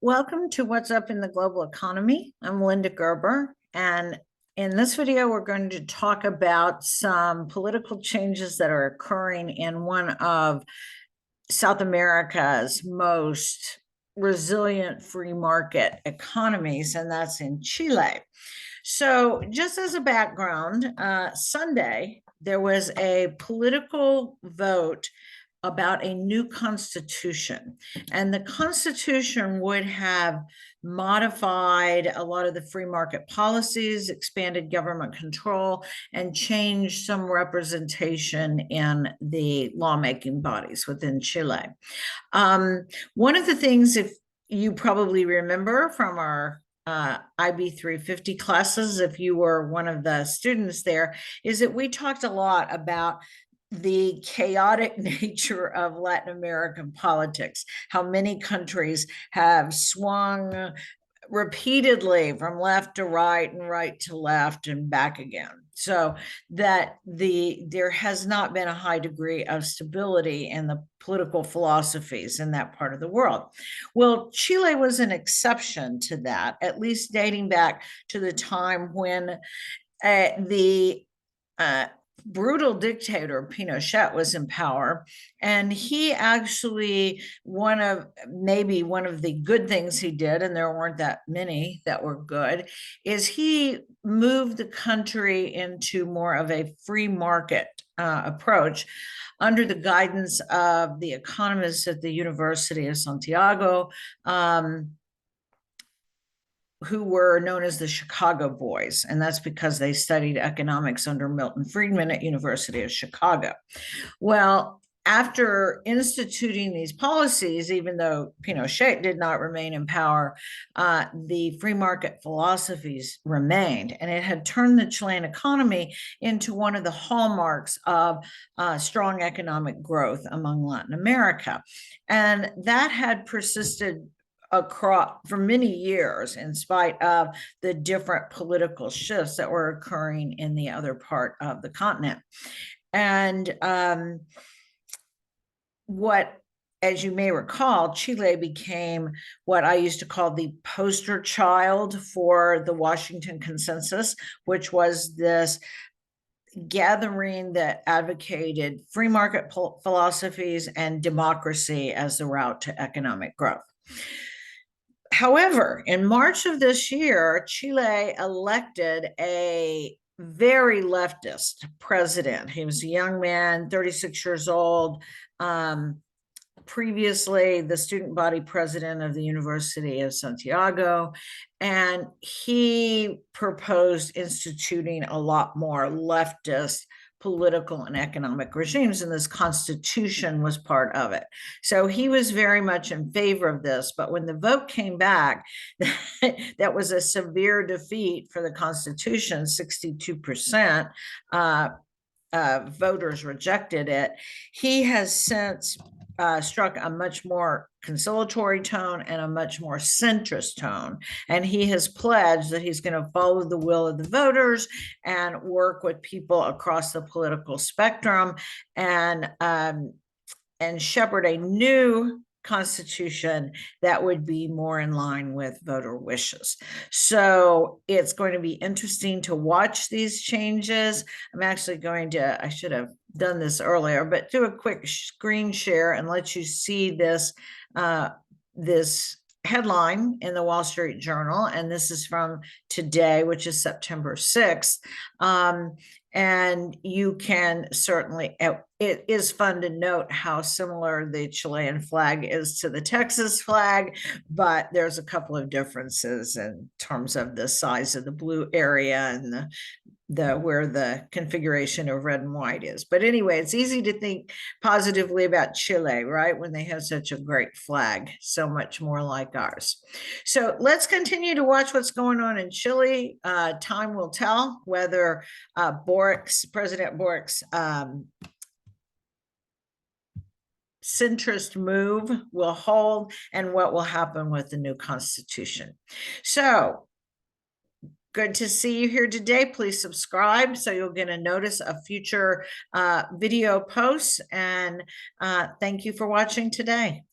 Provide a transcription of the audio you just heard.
Welcome to What's Up in the Global Economy. I'm Linda Gerber, and in this video, we're going to talk about some political changes that are occurring in one of South America's most resilient free market economies, and that's in Chile. So, just as a background, Sunday, there was a political vote about a new constitution. And the constitution would have modified a lot of the free market policies, expanded government control, and changed some representation in the lawmaking bodies within Chile. One of the things, if you probably remember from our IB 350 classes, if you were one of the students there, is that we talked a lot about the chaotic nature of Latin American politics, how many countries have swung repeatedly from left to right and right to left and back again. So that there has not been a high degree of stability in the political philosophies in that part of the world. Well, Chile was an exception to that, at least dating back to the time when the brutal dictator Pinochet was in power, and he actually one of the good things he did, and there weren't that many that were good, is he moved the country into more of a free market approach under the guidance of the economists at the University of Santiago, who were known as the Chicago Boys, and that's because they studied economics under Milton Friedman at University of Chicago. Well, after instituting these policies, even though Pinochet did not remain in power, the free market philosophies remained, and it had turned the Chilean economy into one of the hallmarks of strong economic growth among Latin America. And that had persisted across for many years, in spite of the different political shifts that were occurring in the other part of the continent. And as you may recall, Chile became what I used to call the poster child for the Washington Consensus, which was this gathering that advocated free market philosophies and democracy as the route to economic growth. However, in March of this year, Chile elected a very leftist president. He was a young man, 36 years old, previously the student body president of the University of Santiago, and he proposed instituting a lot more leftist political and economic regimes, and this constitution was part of it. So he was very much in favor of this, but when the vote came back, that was a severe defeat for the constitution. 62% voters rejected it. He has since struck a much more conciliatory tone and a much more centrist tone. And he has pledged that he's going to follow the will of the voters and work with people across the political spectrum and shepherd a new constitution that would be more in line with voter wishes. So it's going to be interesting to watch these changes. I'm actually going to, I should have done this earlier, but do a quick screen share and let you see this this headline in the Wall Street Journal, and this is from today, which is September 6th. And you can certainly, it is fun to note how similar the Chilean flag is to the Texas flag, but there's a couple of differences in terms of the size of the blue area and where the configuration of red and white is. But anyway, it's easy to think positively about Chile, right? When they have such a great flag, so much more like ours. So let's continue to watch what's going on in Chile. Time will tell whether President Boric's centrist move will hold and what will happen with the new constitution. So good to see you here today. Please subscribe so you'll get a notice of future video posts. And thank you for watching today.